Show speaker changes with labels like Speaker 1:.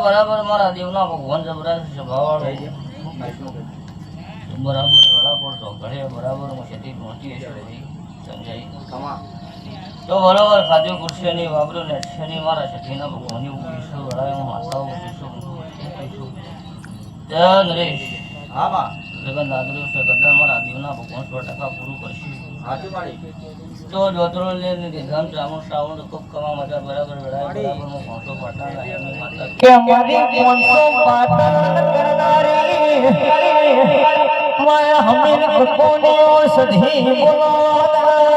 Speaker 1: બરાબર મારા દેવના ભગવાન જબરદસ્ત સ્વભાવ બરાબર વડાપડ તો ઘરે બરાબર ખેતી પહોંચી સમજાય તો બરાબર ખાદ્ય ખુરશીની વાપર્યું ને શનિ મારા છઠ્ઠીના ભગવાનની ઉગીશું વડાયું માતાઓ ઉગીશું નરેશ હા લગન દાદરું છે કદાચ મારા દેવના ભગવાન 100% પૂરું કરશું તો જોતરો લઈને નિધાન ચામું શ્રાવણ ખૂબ કમા મજા બરાબર વડાય બરાબર હું પહોંચો પાટા એમની માતા કે અમારી પહોંચો પાટા કરનારી માયા હમીર કોની સધી બોલો